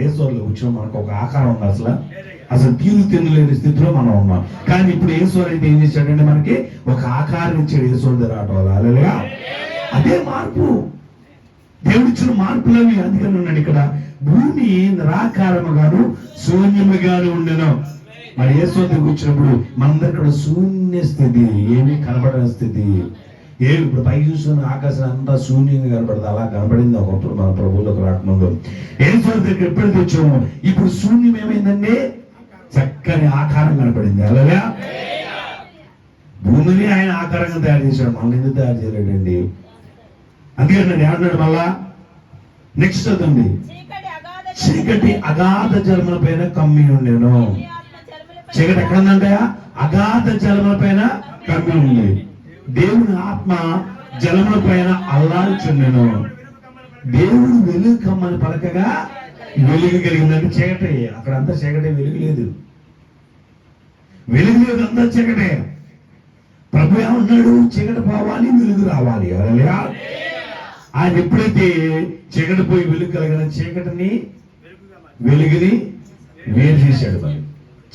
ఏసులో కూర్చొని మనకు ఒక ఆకారం ఉంది, అసలు తీరు తినలేని స్థితిలో మనం ఉన్నాం. కానీ ఇప్పుడు ఏసువారు అయితే ఏం చేశాడంటే మనకి ఒక ఆకారం ఇచ్చాడు. ఏసువారి రావటం వల్ల అలలుయా. అదే మార్పు, దేవుడిచ్చిన మార్పులవి. అందుకని ఉన్నాడు ఇక్కడ, భూమి నిరాకారముగాను శూన్యముగాను ఉండెను. మరి ఏసువారి కూర్చున్నప్పుడు మనందరూ ఇక్కడ శూన్య స్థితి, ఏమీ కనబడని స్థితి. ఇప్పుడు పైకి చూస్తున్న ఆకాశం అంతా శూన్యంగా కనబడదు, అలా కనబడింది ఒకప్పుడు మన ప్రభువులకు రాకముందు. ఏసువారి దగ్గర ఎప్పుడైతే వచ్చామో ఇప్పుడు శూన్యం ఏమైందండి, చక్కని ఆకారం కనపడింది. అలాగా భూమిని ఆయన ఆకారంగా తయారు చేశాడు, మనల్ని ఎందుకు తయారు చేయలేడండి? అందుకని ఏమన్నాడు మళ్ళా నెక్స్ట్ అవుతుంది, చీకటి అగాధ జలముల పైన కమ్మి ఉండేను. చీకటి ఎక్కడ ఉందంటే అగాధ జలముల పైన కమ్మి ఉంది. దేవుని ఆత్మ జలముల పైన అల్లాడుచుండెను. దేవుడు వెలుగు కమ్మని పలకగా వెలుగు కలిగిందంటే చీకటి, అక్కడంతా చీకటి, వెలుగు లేదు, వెలుగు లేదు, అంతా చీకటే. ప్రభు ఏమన్నాడు, చీకటి పోవాలి, వెలుగు రావాలి. అలా ఆయన ఎప్పుడైతే చీకటి పోయి వెలుగు కలిగిన, చీకటిని వెలుగుని వేరు చేశాడు. మరి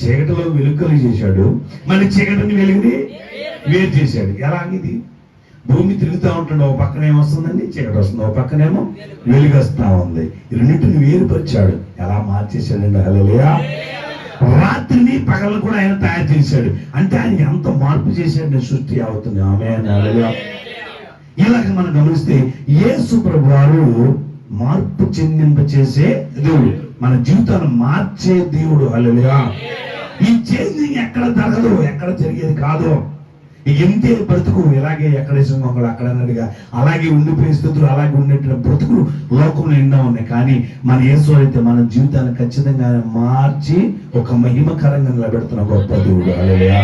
చీకటిలో వెలుగు కలిగి చేశాడు, మళ్ళీ చీకటిని వెలుగుని వేరు చేశాడు. ఎలాగిది? భూమి తిరుగుతూ ఉంటాడు, ఒక పక్కన ఏమొస్తుందండి, చీకటి వస్తుంది, ఒక పక్కనేమో వెలుగు వస్తా ఉంది. ఈ రెండింటిని వేరుపరిచాడు. ఎలా మార్చేశాడండి! హల్లెలూయా. రాత్రిని పగలు కూడా ఆయన తయారు చేశాడు. అంటే ఆయన ఎంత మార్పు చేశాడు సృష్టి అవుతుంది. ఆమేన్, హల్లెలూయా. ఇలాగ మనం గమనిస్తే యేసు ప్రభు వారు మార్పు చెందింపచేసే దేవుడు, మన జీవితాన్ని మార్చే దేవుడు. హల్లెలూయా. ఈ చేంజింగ్ ఎక్కడ జరగదు, ఎక్కడ జరిగేది కాదు. ఎంతే బ్రతుకు ఇలాగే ఎక్కడేసిన మొక్కలు అక్కడ అన్నట్టుగా అలాగే ఉండిపోయే స్థితులు, అలాగే ఉండేట బ్రతుకులు లోకంలో ఎన్నో ఉన్నాయి. కానీ మన యేసు అయితే మన జీవితాన్ని ఖచ్చితంగా మార్చి ఒక మహిమకరంగా నిలబెడుతున్న గొప్ప దేవుడు. హల్లెలూయా.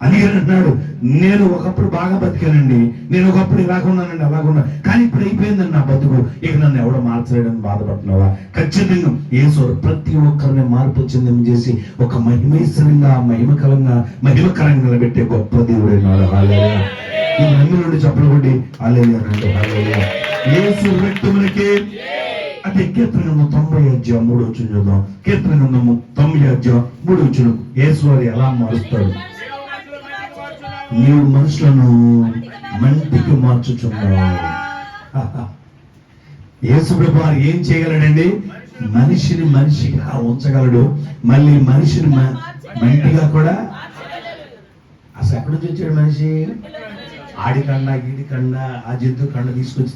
అందుకని అంటున్నాడు, నేను ఒకప్పుడు బాగా బతికానండి, నేను ఒకప్పుడు ఇలాగున్నానండి, అలాగున్నా, కానీ ఇప్పుడు అయిపోయిందండి నా బతుకు, ఇక నన్ను ఎవడో మార్చలేడని బాధపడుతున్నావా? ఖచ్చితంగా యేసు ప్రతి ఒక్కరిని మార్పు చెందించేసి ఒక మహిమేశ్వరంగా మహిమకరంగా నిలబెట్టే గొప్ప దేవుడు అన్నాడు. హల్లెలూయా. ఈ నమ్మి నుండి చెప్పలు కొట్టి హల్లెలూయా అన్నాడు. హల్లెలూయా. యేసు రక్తమునకే. అంటే కీర్తన 90:3 చూద్దాం. కీర్తన 90:3 యేసు వారు ఎలా మారుస్తాడు? నీవు మనుషులను మంటికి మార్చుచున్నావు. యేసు ప్రభు వారు ఏం చేయగలడండి? మనిషిని మనిషిగా ఉంచగలడు, మళ్ళీ మనిషిని మంటిగా కూడా. అసలు ఎక్కడి నుంచి వచ్చాడు మనిషి? ఆడికండ గీడికండ ఆ జంతు కండ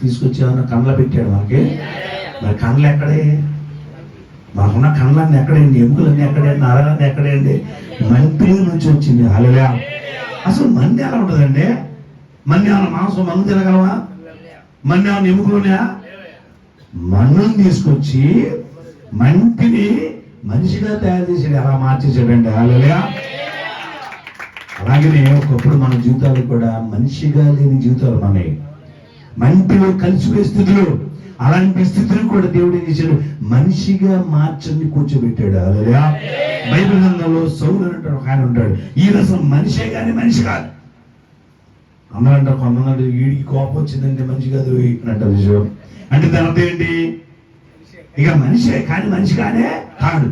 తీసుకొచ్చి ఏమన్నా కండ్ల పెట్టాడు మనకి. మరి కండ్లు ఎక్కడే? మాకున్న కండ్లన్నీ ఎక్కడండి? ఎముకలన్నీ ఎక్కడండి? నరాలన్నీ ఎక్కడండి? మంటి నుంచి వచ్చింది. హల్లెలూయా. అసలు మన్ని ఎలా ఉంటుందండి? మన్ని ఏమన్నా మాంసం మన్ను తినగలవా? మన్ని ఏమన్నా ఎముకలున్నాయా? మన్నుని తీసుకొచ్చి మంటిని మనిషిగా తయారు చేసాడు. ఎలా మార్చేసాడండి! హల్లెలూయా. అలాగనే ఒకప్పుడు మన జీవితాలు కూడా మనిషిగా లేని జీవితాలు మనవి, మంటిలో కలిసిపోయే స్థితులు. అలాంటి స్థితిని కూడా దేవుడు ఏం చేశాడు? మనిషిగా మార్చని కూర్చోబెట్టాడు. హల్లెలూయా. బైబిల్ గ్రంథంలో సౌలు అంటాడు ఒక ఆయన ఉంటాడు, ఈయన అసలు మనిషే కానీ మనిషి కాదు. అందరూ అంటారు, కొంతమంది వీడికి కోపం వచ్చిందంటే మనిషి కాదు అంటారు విషయం. అంటే దాని అర్థం ఏంటి? ఇక మనిషే కానీ మనిషి కానే కాదు.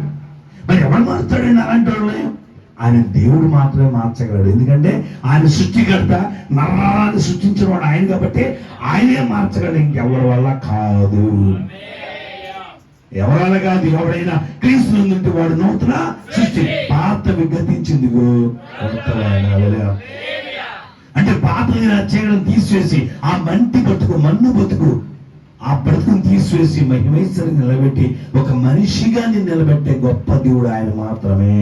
మరి ఎవరు మారుతాడండి అలాంటి వాళ్ళని? ఆయన దేవుడు మాత్రమే మార్చగలడు. ఎందుకంటే ఆయన సృష్టికర్త, నరాన్ని సృష్టించిన వాడు ఆయన కాబట్టి ఆయనే మార్చగలడు, ఇంకెవరి వల్ల కాదు. ఎవరైనా కాదు. ఎవరైనా క్రీస్తు నుండి వాడు నూతన సృష్టి, పాతవి గతించింది. అంటే పాత చేయడం తీసివేసి ఆ మంటి బతుకు, మన్ను బతుకు, ఆ బ్రతుకుని తీసివేసి మహిమేశ్వరిని నిలబెట్టి ఒక మనిషిగా నిలబెట్టే గొప్ప దేవుడు ఆయన మాత్రమే.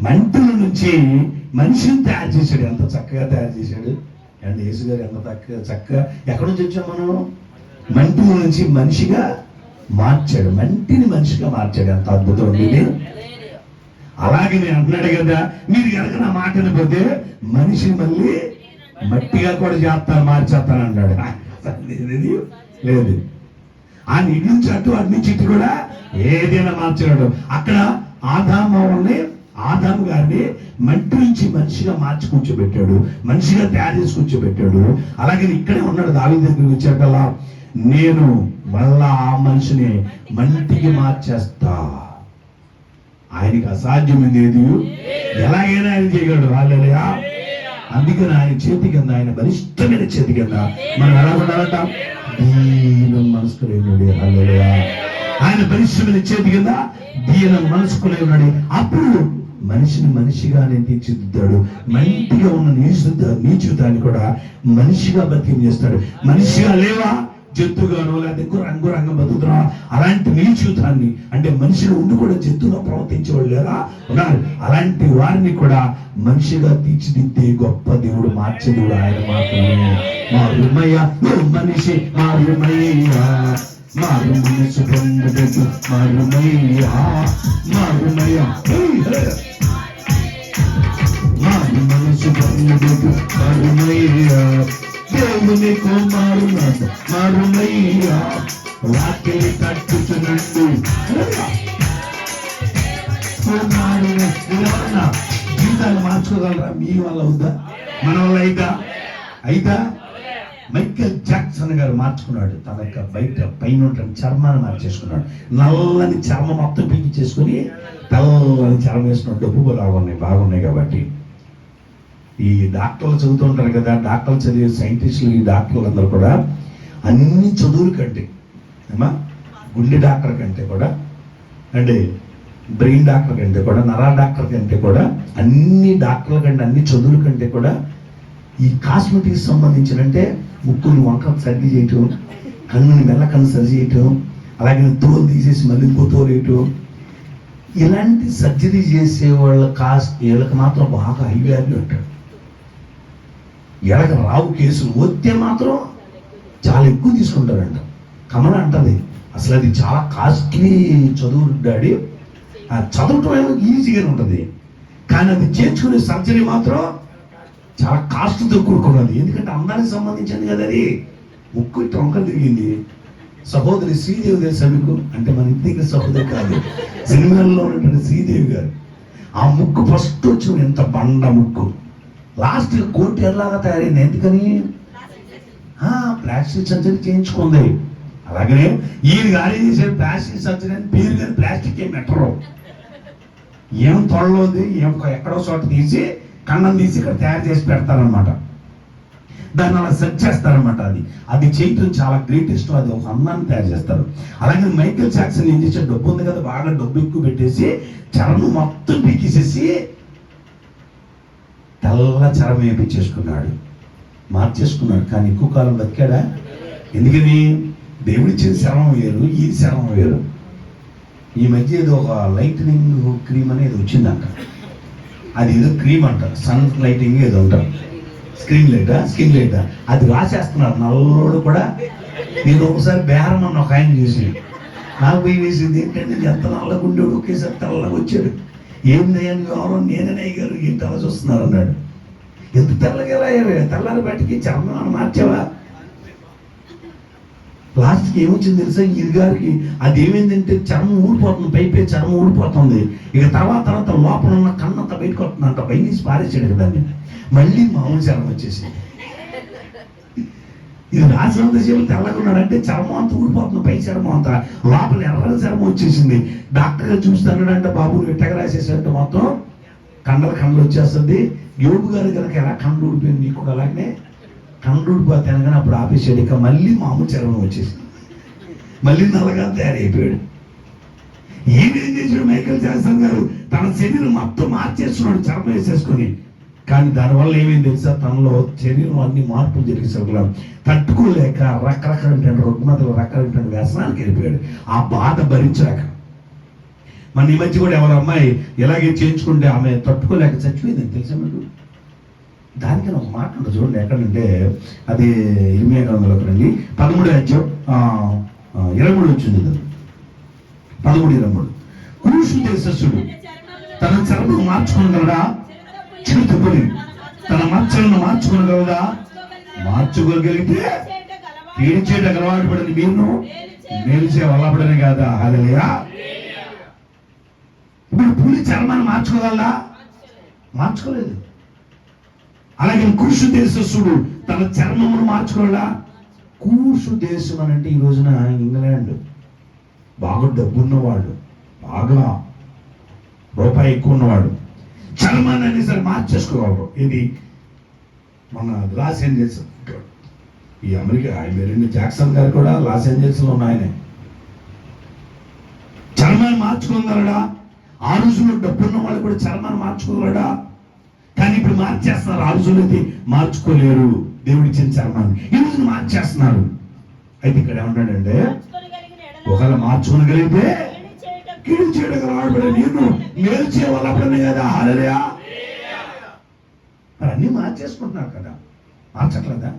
మంటల నుంచి మనిషిని తయారు చేశాడు. ఎంత చక్కగా తయారు చేశాడు అండ్ యేసు గారు ఎంత చక్కగా ఎక్కడి నుంచి వచ్చాం మనం? మంటల నుంచి మనిషిగా మార్చాడు, మంటిని మనిషిగా మార్చాడు. ఎంత అద్భుతం ఉంది! అలాగే నేను అంటున్నాడు కదా, మీరు కనుక నా మాటని పోతే మనిషిని మళ్ళీ మట్టిగా కూడా చేస్తాను, మార్చేస్తాను అన్నాడు. లేదు, ఆయన ఇటు నుంచి అటు, అటు నుంచి ఇటు కూడా ఏదైనా మార్చాడు. అక్కడ ఆదాము గారిని మంటి నుంచి మనిషిగా మార్చి కూర్చోబెట్టాడు, మనిషిగా తయారు చేసి కూర్చోబెట్టాడు. అలాగే ఇక్కడే ఉన్నాడు. దావీదు దగ్గరికి వచ్చాకల్లా నేను మళ్ళా ఆ మనిషిని మంటికి మార్చేస్తా. ఆయనకి అసాధ్యమైంది ఏది, ఎలాగైనా ఆయన చేయగలడు. హల్లెలూయా. అందుకని ఆయన చేతి కింద, ఆయన బలిష్టమైన చేతి కింద మనం ఎలా ఉండాలట, దీన మనస్కులేనుడి. హల్లెలూయా. ఆయన బలిష్టమైన చేతి కింద దీన మనస్కులేనుడి. అప్పుడు మనిషిని మనిషిగానే తీర్చిదిద్దాడు. మంటిగా ఉన్న నీ జీవితాన్ని కూడా మనిషిగా బతికం చేస్తాడు. మనిషిగా లేవా, జంతువుగానో లేకపోతే రంగురంగం బతుకుతున్నా, అలాంటి నీ జీవితాన్ని, అంటే మనిషిగా ఉండి కూడా జంతువులో ప్రవర్తించేవాళ్ళు లేరా ఉన్నారు. అలాంటి వారిని కూడా మనిషిగా తీర్చిదిద్దే గొప్ప దేవుడు, మార్చే దేవుడు ఆయన మాత్రమే. మారుమయ్య మనిషి, మారుమయ్య మారు మనసు పొందదు, మారుమయ్య మారుమయ్య మారు మనసు పొందదు, మారుమయ్య దేవుని కుమారుడు మారుమయ్యా. వాకిలి కట్టుచున్నట్టు జీవితాన్ని మార్చుకోగలరా? మీ వల్ల అవుతా, మన వల్ల అయితా? మైకేల్ జాక్సన్ గారు మార్చుకున్నాడు. తన యొక్క బయట పైన చర్మాన్ని మార్చేసుకున్నాడు. నల్లని చర్మం మొత్తం పీకి చేసుకుని తెల్లని చర్మం వేసుకున్నాడు. డబ్బు బాగున్నాయి కాబట్టి. ఈ డాక్టర్లు చదువుతుంటారు కదా, డాక్టర్లు చదివే సైంటిస్టులు, ఈ డాక్టర్లు అందరూ కూడా అన్ని చదువుల కంటే, గుండె డాక్టర్ కంటే కూడా, అంటే బ్రెయిన్ డాక్టర్ కంటే కూడా, నరా డాక్టర్ కంటే కూడా, అన్ని డాక్టర్ల కంటే, అన్ని చదువుల కంటే కూడా ఈ కాస్మెటిక్స్ సంబంధించినంటే ముక్కుని వంక సర్జరీ చేయటం, కన్నుని మెల్ల కన్ను సరి చేయటం, అలాగే తోలు తీసేసి మళ్ళీ ఇంకో తోలు వేయటం, ఇలాంటి సర్జరీ చేసే వాళ్ళ వీళ్ళకి మాత్రం బాగా హై వాల్యూ అంటాడు. వీళ్ళకి రావు కేసులు, వస్తే మాత్రం చాలా ఎక్కువ తీసుకుంటారంట. కమల అంటది, అసలు అది చాలా కాస్ట్లీ చదువు డాడీ. చదవటం ఏమో ఈజీగానే ఉంటుంది, కానీ అది చేర్చుకునే సర్జరీ మాత్రం చాలా కాస్ట్తో కూడుకున్నది. ఎందుకంటే అందానికి సంబంధించింది కదా అది. ముక్కు ఇట్లా వంకలు తిరిగింది. సహోదరి శ్రీదేవి తెలుసా మీకు? అంటే మన ఇంటి దగ్గర సహోదరి కాదు, సినిమాల్లో ఉన్నటువంటి శ్రీదేవి గారు. ఆ ముక్కు ఫస్ట్ వచ్చిన ఎంత బండ ముక్కు, లాస్ట్ కోటి ఎలాగా తయారైంది. ఎందుకని? ప్లాస్టిక్ సర్జరీ చేయించుకుంది. అలాగనే ఈయన గాలి చేసే ప్లాస్టిక్ సర్జరీ అని పేరు, కానీ ప్లాస్టిక్ ఏం పెట్టరు. ఏం తొడలోది ఏం ఎక్కడో చోట తీసి కన్నం తీసి ఇక్కడ తయారు చేసి పెడతారనమాట. దాన్ని అలా సెట్ చేస్తారనమాట. అది చేయటం చాలా గ్రేటెస్ట్. అది ఒక అన్నాన్ని తయారు చేస్తారు. అలాగే మైకేల్ జాక్సన్ ఏం చేసే, డబ్బు ఉంది కదా, బాగా డబ్బు ఎక్కువ పెట్టేసి చర్మం మొత్తం పీకేసేసి తెల్ల చర్మం వేపించేసుకున్నాడు, మార్చేసుకున్నాడు. కానీ ఎక్కువ కాలం బతికాడా? ఎందుకని? దేవుడిచ్చిన చర్మం వేరు, ఈ చర్మం వేరు. ఈ మధ్య ఏదో ఒక లైట్నింగ్ క్రీమ్ అనేది వచ్చిందంట. అది ఏదో క్రీమ్ అంటారు, సన్ లైటింగ్ ఏదో అంటారు, స్క్రీన్ లైటా అది రాసేస్తున్నారు నల్లోడు కూడా. నేను ఒకసారి బేరం అన్న ఒక ఆయన చూసి నాకు పోయి వేసింది ఏంటంటే, ఎంత నల్లగా ఉండేవాడు ఒకేసారి తెల్లగా వచ్చాడు. ఏందయ్యా ఎవరో నేననే గారు ఏంటి అలా చూస్తున్నారు అన్నాడు. ఎంత తెల్లగా ఎలా అయ్యావే, తెల్లారి బయటికి చర్మం మార్చావా? లాస్ట్కి ఏమొచ్చింది తెలుసా, ఈ గారికి అది ఏమైందంటే చర్మం ఊడిపోతుంది, పైపే చర్మం ఊడిపోతుంది. ఇక తర్వాత లోపల ఉన్న కన్నంత బయటకు వస్తుందంట, బయట పారేసాడు కదా దాన్ని. మళ్ళీ మామూలు చర్మం వచ్చేసి, ఇది రాసినంతసేపు తెల్లగా ఉన్నాడు అంటే చర్మం అంతా ఊడిపోతుంది, పై చర్మం అంతా, లోపల ఎర్రని చర్మం వచ్చేసింది. డాక్టర్ గారు చూస్తున్నాడంటే, బాబు ఎట్టగ రాసేసాడంటే మొత్తం కండలు వచ్చేస్తుంది. యోగు గారు కనుక ఎలా కండ్లు ఊడిపోయింది, నీకు కూడా అలాగనే కండ్లు ఊడిపోతాను. కానీ అప్పుడు ఆపేసాడు. ఇక మళ్ళీ మామూలు చర్మం వచ్చేసింది, మళ్ళీ నల్లగా తయారైపోయాడు. ఏమేం చేశాడు మైకేల్ జాక్సన్ గారు? తన శరీరం మొత్తం మార్చేస్తున్నాడు చర్మం వేసేసుకొని. కానీ దానివల్ల ఏమైంది తెలుసా, తనలో శరీరం అన్ని మార్పులు జరిగేసరికి తట్టుకోలేక రకరకాల రుగ్మతలు, రకరకాల వ్యసనానికి వెళ్ళిపోయాడు. ఆ బాధ భరించలేక. మన ఈ మధ్య కూడా ఎవరు అమ్మాయి ఇలాగే చేయించుకుంటే ఆమె తట్టుకోలేక చచ్చిపోయింది తెలుసా మీకు? దానికి ఒక మాట ఉంటుంది చూడండి, ఎక్కడంటే అది 8 రండి 13:23 వచ్చింది. 13:23 కూషు దేశస్థుడు తన చర్మం మార్చుకోగలడా? చిరుతపులి తన మచ్చలను మార్చుకోగలదా? మార్చుకోగలిగితే పీడిచేట అలవాటు పడిన మీరు మేలుచే వల్లబడని కాదా? హల్లెలూయా. ఇప్పుడు పులి చర్మాన్ని మార్చుకోగలదా? మార్చుకోలేదు. అలాగే కూషు దేశస్థుడు తన చర్మమును మార్చుకోగలడా? కూషు దేశం అని అంటే ఈ రోజున ఇంగ్లాండ్, బాగా డబ్బున్నవాడు, బాగా రూపాయి ఎక్కువ ఉన్నవాడు చర్మాన్ని అనేది సరే మార్చేసుకోగలరు. ఇది మన లాస్ ఏంజల్స్, ఈ అమెరికా మెరిన్ జాక్సన్ గారు కూడా లాస్ ఏంజల్స్లో ఉన్న ఆయనే చర్మాన్ని మార్చుకోగలడా? ఆ రోజుల్లో డబ్బున్న వాళ్ళు కూడా చర్మాన్ని మార్చుకోగలడా? కానీ ఇప్పుడు మార్చేస్తున్నారు. ఆ రోజుల్లో అయితే మార్చుకోలేరు దేవుడిచ్చిన చర్మాన్ని, ఈ రోజున మార్చేస్తున్నారు. అయితే ఇక్కడ ఏమంటాడంటే, ఒకవేళ మార్చుకోగలిగితే కీడు చేయడం వాడు నేను మేలు చేయవాలనే కదా. హల్లెలూయా. మరి అన్ని మార్చేసుకుంటున్నారు కదా, మార్చట్లేదా?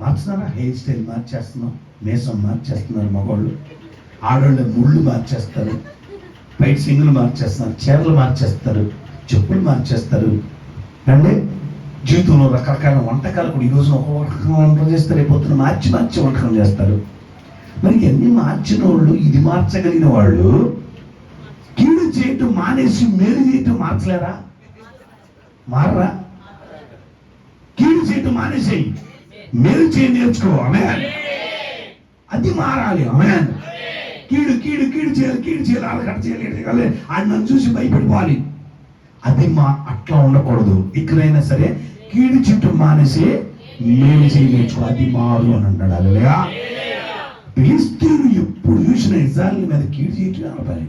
మార్చుతున్నారా? హెయిర్ స్టైల్ మార్చేస్తున్నాం, మేసం మార్చేస్తున్నారు మగవాళ్ళు, ఆడవాళ్ళు ముళ్ళు మార్చేస్తారు, పైట్ సింగులు మార్చేస్తున్నారు, చీరలు మార్చేస్తారు, చెప్పులు మార్చేస్తారు. అంటే జీవితంలో రకరకాల వంటకాలు కూడా ఈ రోజున ఒక రకంగా వంటకం చేస్తారు, రేపొద్దున మార్చి వంటకం చేస్తారు. మరి ఇవన్నీ మార్చిన వాళ్ళు, ఇది మార్చగలిగిన వాళ్ళు కీడు చేయటం మానేసి మేలు చేయటం మార్చలేరా? మారరా? కీడు చేయటం మానేసేయి, మేలు చేయ నేర్చుకో. ఆమేన్. అది మారాలి. ఆమేన్. కీడు కీడు కీడు చేయాలి అలకట చేయాలి, ఆయన నన్ను చూసి భయపడిపోవాలి. అది అట్లా ఉండకూడదు. ఇక్కడైనా సరే కీడు చేయటం మానేసి మేలు చేయ నేర్చుకో, అది మారు అని అంటాడు. హల్లెలూయా. ఫిలిష్తీయులు ఎప్పుడు చూసిన ఇజ్రాయేల్ మీద కీడు చేయటం పని.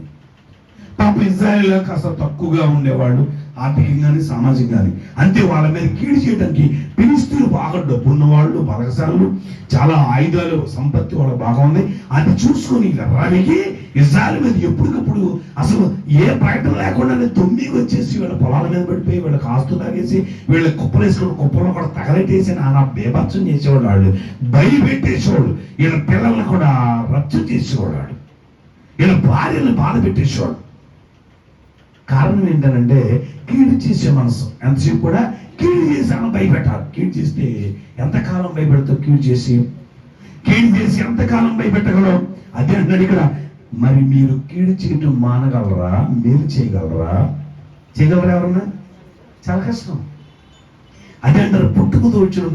పాప ఇజ్రాయేల్ కాస్త తక్కువగా ఉండేవాళ్ళు ఆర్థికంగాని సామాజికంగాని, అంతే వాళ్ళ మీద కీడు చేయడానికి ఫిలిష్తీయులు బాగా డబ్బున్న వాళ్ళు, బలగశాలు, చాలా ఆయుధాలు సంపత్తి వాళ్ళకి బాగా ఉంది. అది చూసుకొని రానికి ఇజ్రాయేల్ మీద ఎప్పటికప్పుడు అసలు ఏ ప్రకటన లేకుండానే తొమ్మిది వచ్చేసి వీళ్ళ పొలాల మీద పడిపోయి వీళ్ళకి ఆస్తులు తాగేసి వీళ్ళ కుప్పలు వేసుకుని కుప్పలను కూడా తగలెట్టేసి నానా బేభత్సం చేసేవాడు, వాళ్ళు భయపెట్టేసేవాడు, వీళ్ళ పిల్లల్ని కూడా రచ్చ చేసేవాడు, వీళ్ళ భార్యలను బాధ పెట్టేసేవాడు. కారణం ఏంటంటే కీడు చేసే మనసు. ఎంతసేపు కూడా కీడు చేసి అన్న భయపెట్టాలి. కీడు చేస్తే ఎంతకాలం భయపెడతావు? కీడు చేసి ఎంతకాలం భయపెట్టగలవు? అదే అంటున్నాడు ఇక్కడ. మరి మీరు కీడు చేయటం మానగలరా? మేలు చేయగలరా? ఎవరన్నా? చాలా కష్టం. అదే అంటారు, పుట్టుకతో వచ్చిన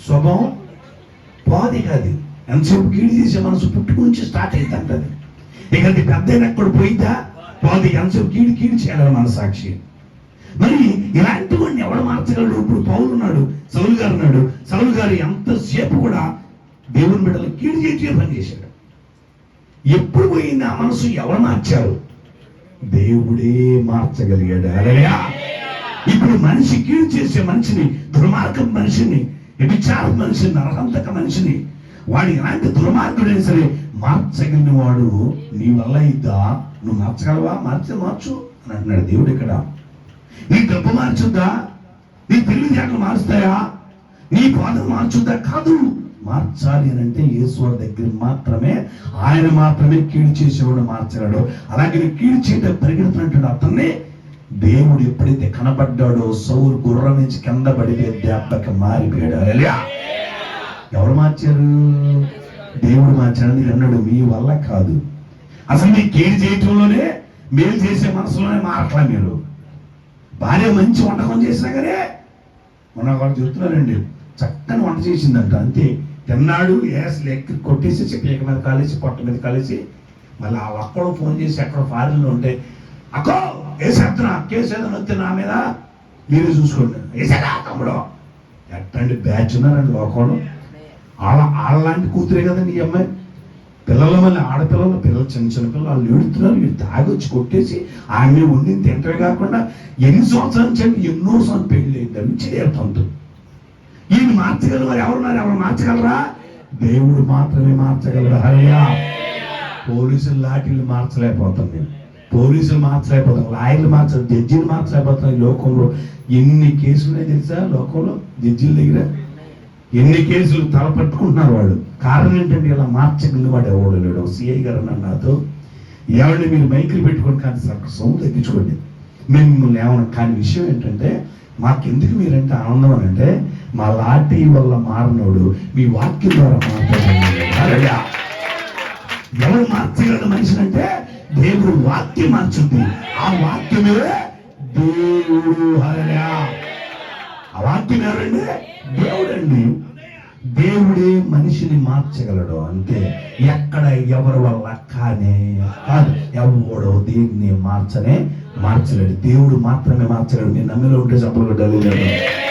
స్వభావం పోది కాదు. ఎంతసేపు కీడు చేసే మనసు పుట్టుకు నుంచి స్టార్ట్ అవుతుంటది. ఇక అది పెద్ద ఎక్కడ పోయిందా పోది. ఎంతసేపు కీడు చేయాలి మనసాక్షి. మరి ఇలాంటి వాడిని ఎవడు మార్చగలడు? ఇప్పుడు పౌలు ఉన్నాడు, సౌలు గారు ఉన్నాడు. సౌలు గారు ఎంతసేపు కూడా దేవుని బిడ్డలు కీడు చేసే పని చేశాడు. ఎప్పుడు పోయింది ఆ మనసు? ఎవరు మార్చారు? దేవుడే మార్చగలిగాడు. హల్లెలూయా. ఇప్పుడు మనిషి కీడు చేసే మనిషిని, దుర్మార్గం మనిషిని, వ్యభిచార మనిషిని, నరహంతక మనిషిని, వాడు ఎలాంటి దుర్మార్గుడైనా సరే మార్చగలిగిన వాడు నీ వల్ల ఇద్దా? నువ్వు మార్చగలవా? మార్చు అని అంటున్నాడు దేవుడు ఇక్కడ. నీ డబ్బు మార్చుద్దా? నీ తెలివితేటలు మారుస్తాయా? నీ బాధ మార్చుద్దా? కాదు. మార్చాలి అని అంటే యేసు దగ్గర మాత్రమే, ఆయన మాత్రమే కీడు చేసేవాడు మార్చగలడు. అలాగే కీడు చేయడం పరిగెడుతున్నట్టు అతన్ని దేవుడు ఎప్పుడైతే కనబడ్డాడో సౌలు గుర్రం నుంచి కింద పడితే దెబ్బకి మారిపోయాడు. హల్లెలూయా. ఎవరు మార్చారు? దేవుడు మార్చాడని అన్నాడు. మీ వల్ల కాదు. అసలు మీ కీడు చేయటంలోనే, మేలు చేసే మనసులోనే మారట్లా. మీరు భార్య మంచి వంటకం చేసినా కానీ, మొన్న వాళ్ళు చెప్తున్నారండి, చక్కని వంట చేసిందంట, అంతే తిన్నాడు, ఎక్కి కొట్టేసి పీక మీద కాలేసి పొట్ట మీద కాలేసి మళ్ళీ ఆ ఒక్కడు ఫోన్ చేసి ఎక్కడ ఫారిన్లో ఉంటే, అక్కో వేసేస్తున్నా, కేసేదని వస్తే నా మీద మీరే చూసుకోండి, వేసేదా తమ్ముడు. ఎట్లాంటి బ్యాచ్ ఉన్నారండి లోకంలో. వాళ్ళలాంటి కూతురే కదండి ఈ అమ్మాయి. పిల్లలు మళ్ళీ ఆడపిల్లలు, చిన్న చిన్న పిల్లలు వాళ్ళు ఏడుతున్నారు, వీళ్ళు తాగొచ్చి కొట్టేసి ఆమె వండింది తింటమే కాకుండా ఎన్ని సంవత్సరాల నుంచి ఎన్నో సంవత్సరాలు పెళ్లి అయిందని చేయటంతో ఈయన మార్చగలరు. మరి ఎవరున్నారు? ఎవరు మార్చగలరా? దేవుడు మాత్రమే మార్చగలరు. హల్లెలూయా. పోలీసులు లాఠీలు మార్చలేకపోతుంది, పోలీసులు మార్చలేకపోతాం, లాయర్లు మార్చలేదు, జడ్జీలు మార్చలేకపోతాం. ఈ లోకంలో ఎన్ని కేసులు ఉన్నాయి తెలుసా? లోకంలో జడ్జీల దగ్గర ఎన్ని కేసులు తలపట్టుకుంటున్నారు వాళ్ళు. కారణం ఏంటంటే ఇలా మార్చగలిగిన వాడు ఎవడు లేడు. సిఐ గారు అన్న నాతో, ఎవరిని మీరు మైకులు పెట్టుకోండి కానీ సౌండ్ తగ్గించుకోండి, మేము మిమ్మల్ని ఏమన్నా. కానీ విషయం ఏంటంటే, మాకెందుకు మీరంటే ఆనందం అని అంటే, మా లాఠీ వల్ల మారినోడు మీ వాక్యం ద్వారా మాట్లాడారు. ఎవరు మార్చగలడు మనిషిని అంటే దేవుడు వాక్యం మార్చుద్ది. ఆ వాక్యమే దేవుడు. హల్లెలూయా. ఆ వాక్యం ఎవరండి? దేవుడండి. దేవుడే మనిషిని మార్చగలడు అంతే. ఎక్కడ ఎవరి వల్ల కానే కాదు. ఎవడో దేవుడిని మార్చలేడు. దేవుడు మాత్రమే మార్చగలడు. నేను నమ్మిలో ఉంటే చెప్పగలడు.